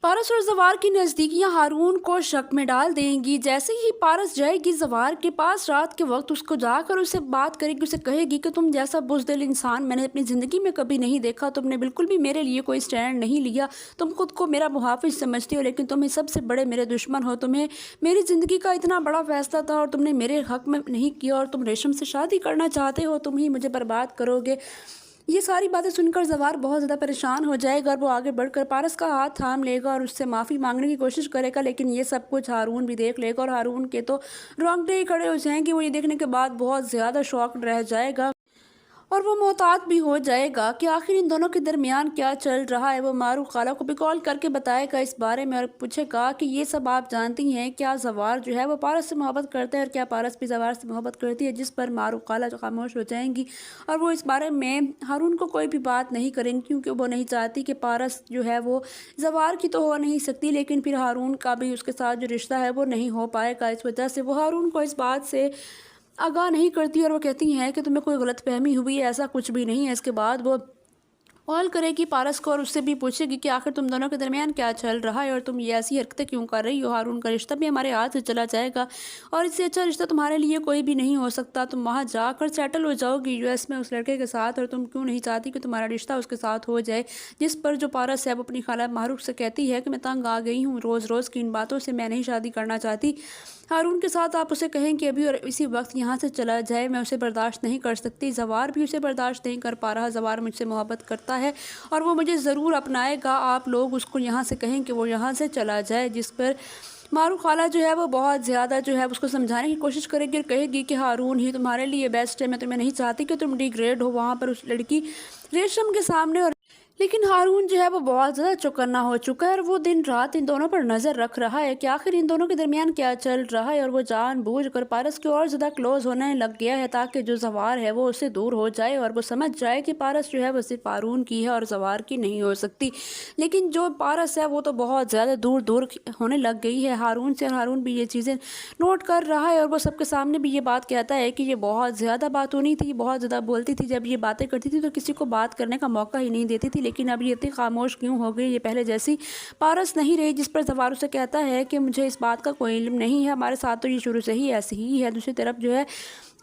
पारस और जवार की नज़दीकियां हारून को शक में डाल देंगी। जैसे ही पारस जाएगी जवार के पास रात के वक्त, उसको जाकर उससे बात करेगी, उसे कहेगी कि तुम जैसा बुज़दिल इंसान मैंने अपनी ज़िंदगी में कभी नहीं देखा, तुमने बिल्कुल भी मेरे लिए कोई स्टैंड नहीं लिया, तुम खुद को मेरा मुहाफ़िज समझती हो लेकिन तुम सबसे बड़े मेरे दुश्मन हो, तुम्हें मेरी ज़िंदगी का इतना बड़ा फैसला था और तुमने मेरे हक़ में नहीं किया और तुम रेशम से शादी करना चाहते हो, तुम ही मुझे बर्बाद करोगे। ये सारी बातें सुनकर जवार बहुत ज़्यादा परेशान हो जाएगा और वो आगे बढ़कर पारस का हाथ थाम लेगा और उससे माफ़ी मांगने की कोशिश करेगा, लेकिन ये सब कुछ हारून भी देख लेगा और हारून के तो रोंगटे ही खड़े हो जाएंगे। वो ये देखने के बाद बहुत ज़्यादा शॉक्ड रह जाएगा और वो मोहतात भी हो जाएगा कि आखिर इन दोनों के दरमियान क्या चल रहा है। वो मारूफ खाला को भी कॉल करके बताएगा इस बारे में और पूछेगा कि ये सब आप जानती हैं, क्या जवार जो है वो पारस से मोहब्बत करता है और क्या पारस भी जवार से मोहब्बत करती है। जिस पर मारूफ खाला जो खामोश हो जाएंगी और वो इस बारे में हारून को कोई भी बात नहीं करेंगी, क्योंकि वो नहीं चाहती कि पारस जो है वो जवार की तो हो नहीं सकती, लेकिन फिर हारून का भी उसके साथ जो रिश्ता है वो नहीं हो पाएगा। इस वजह से वो हारून को इस बात से आगाह नहीं करती और वो कहती हैं कि तुम्हें कोई गलतफहमी हुई है, ऐसा कुछ भी नहीं है। इसके बाद वो कॉल करेगी पारस को और उससे भी पूछेगी कि आखिर तुम दोनों के दरमियान क्या चल रहा है और तुम ये ऐसी हरकतें क्यों कर रही हो। हारून का रिश्ता भी हमारे हाथ से चला जाएगा और इससे अच्छा रिश्ता तुम्हारे लिए कोई भी नहीं हो सकता। तुम वहाँ जाकर सेटल हो जाओगी यूएस में उस लड़के के साथ और तुम क्यों नहीं चाहती कि तुम्हारा रिश्ता उसके साथ हो जाए। जिस पर जो पारस है वो अपनी खाला मारूफ से कहती है कि मैं तंग आ गई हूँ रोज़ रोज़ की इन बातों से, मैं नहीं शादी करना चाहती हारून के साथ। आप उसे कहें कि अभी और इसी वक्त यहाँ से चला जाए, मैं उसे बर्दाश्त नहीं कर सकती। जवार भी उसे बर्दाश्त नहीं कर पा रहा, जवार मुझसे मोहब्बत करता है और वो मुझे ज़रूर अपनाएगा। आप लोग उसको यहाँ से कहें कि वो यहाँ से चला जाए। जिस पर मारूफ खाला जो है वो बहुत ज़्यादा जो है उसको समझाने की कोशिश करेगी और कहेगी कि हारून ही तुम्हारे लिए बेस्ट है, मैं तुम्हें नहीं चाहती कि तुम डिग्रेड हो वहाँ पर उस लड़की रेशम के सामने। और लेकिन हारून जो है वो बहुत ज़्यादा चौकन्ना हो चुका है और वो दिन रात इन दोनों पर नज़र रख रहा है कि आखिर इन दोनों के दरमियान क्या चल रहा है। और वो जानबूझकर पारस की और ज़्यादा क्लोज होने लग गया है ताकि जो जवार है वो उससे दूर हो जाए और वो समझ जाए कि पारस जो है वो सिर्फ हारून की है और जवार की नहीं हो सकती। लेकिन जो पारस है वो तो बहुत ज़्यादा दूर दूर होने लग गई है हारून से और हारून भी ये चीज़ें नोट कर रहा है और वो सबके सामने भी ये बात कहता है कि ये बहुत ज़्यादा बातूनी थी, बहुत ज़्यादा बोलती थी, जब ये बातें करती थी तो किसी को बात करने का मौका ही नहीं देती थी, लेकिन अब ये इतनी खामोश क्यों हो गई, ये पहले जैसी पारस नहीं रही। जिस पर जवार उसे कहता है कि मुझे इस बात का कोई इल्म नहीं है, हमारे साथ तो ये शुरू से ही ऐसी ही है। दूसरी तरफ जो है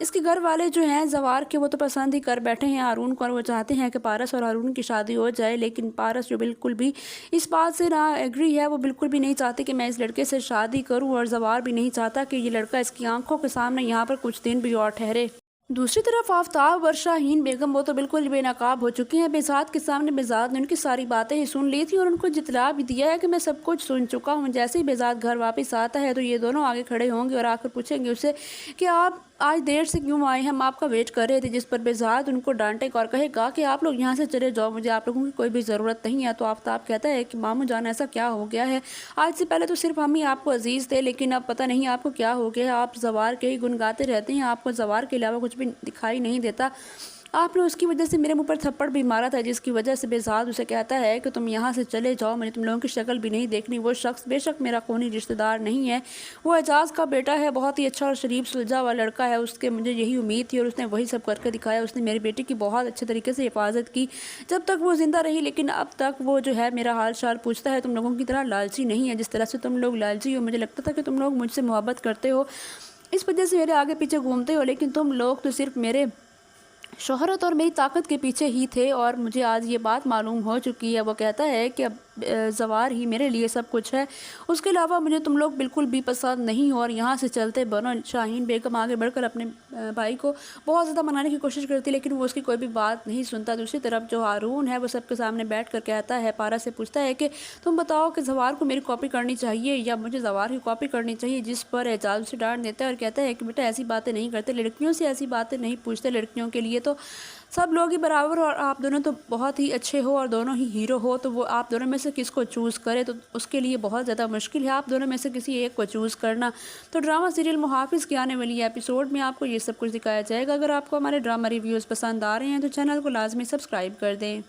इसके घर वाले जो हैं जवार के वो तो पसंद ही कर बैठे हैं हारून को और वो चाहते हैं कि पारस और हारून की शादी हो जाए, लेकिन पारस जो बिल्कुल भी इस बात से ना एग्री है, वो बिल्कुल भी नहीं चाहती कि मैं इस लड़के से शादी करूं और जवार भी नहीं चाहता कि ये लड़का इसकी आंखों के सामने यहाँ पर कुछ दिन भी और ठहरे। दूसरी तरफ आफ्ताब और शाहीन बेगम वो तो बिल्कुल बेनकाब हो चुकी हैं। बेजाद के सामने बेजाद ने उनकी सारी बातें ही सुन ली थी और उनको जितला भी दिया है कि मैं सब कुछ सुन चुका हूँ। जैसे ही बेजाद घर वापस आता है तो ये दोनों आगे खड़े होंगे और आकर पूछेंगे उसे कि आप आज देर से क्यों आए, हम आपका वेट कर रहे थे। जिस पर बेजाद उनको डांटेगा और कहेगा कि आप लोग यहाँ से चले जाओ, मुझे आप लोगों की कोई भी ज़रूरत नहीं है। तो आफ्ताब कहता है कि मामू जान ऐसा क्या हो गया है, आज से पहले तो सिर्फ हम ही आपको अजीज़ थे, लेकिन अब पता नहीं आपको क्या हो गया है, आप जवार के ही गुन गाते रहते हैं, आपको जवार के अलावा कुछ भी दिखाई नहीं देता। आपने उसकी वजह से मेरे मुंह पर थप्पड़ भी मारा था, जिसकी वजह से बेजाद उसे कहता है कि तुम यहाँ से चले जाओ, मैंने तुम लोगों की शक्ल भी नहीं देखनी। वो शख्स बेशक मेरा खूनी रिश्तेदार नहीं है, वो एजाज का बेटा है, बहुत ही अच्छा और शरीफ सुलझा हुआ लड़का है, उसके मुझे यही उम्मीद थी और उसने वही सब करके दिखाया। उसने मेरी बेटी की बहुत अच्छे तरीके से हिफाजत की जब तक वो ज़िंदा रही, लेकिन अब तक वो जो है मेरा हाल चाल पूछता है। तुम लोगों की तरह लालची नहीं है, जिस तरह से तुम लोग लालची हो, मुझे लगता था कि तुम लोग मुझसे मोहब्बत करते हो, इस वजह से मेरे आगे पीछे घूमते हो, लेकिन तुम लोग तो सिर्फ मेरे शोहरत और मेरी ताकत के पीछे ही थे और मुझे आज ये बात मालूम हो चुकी है। वो कहता है कि अब जवार ही मेरे लिए सब कुछ है, उसके अलावा मुझे तुम लोग बिल्कुल भी पसंद नहीं हो और यहाँ से चलते बनो। शाहीन बेगम आगे बढ़कर अपने भाई को बहुत ज़्यादा मनाने की कोशिश करती, लेकिन वो उसकी कोई भी बात नहीं सुनता। दूसरी तरफ जो हारून है वो सबके सामने बैठ कर कहता है, पारा से पूछता है कि तुम बताओ कि जवार को मेरी कॉपी करनी चाहिए या मुझे जवार की कॉपी करनी चाहिए। जिस पर एजाज से डांट देता है और कहता है कि बेटा ऐसी बातें नहीं करते, लड़कियों से ऐसी बातें नहीं पूछते, लड़कियों के लिए तो सब लोग ही बराबर और आप दोनों तो बहुत ही अच्छे हो और दोनों ही हीरो हो, तो वो आप दोनों में से किसको चूज़ करे तो उसके लिए बहुत ज़्यादा मुश्किल है, आप दोनों में से किसी एक को चूज़ करना। तो ड्रामा सीरियल मुहाफिज़ के आने वाली एपिसोड में आपको ये सब कुछ दिखाया जाएगा। अगर आपको हमारे ड्रामा रिव्यूज़ पसंद आ रहे हैं तो चैनल को लाजमी सब्सक्राइब कर दें।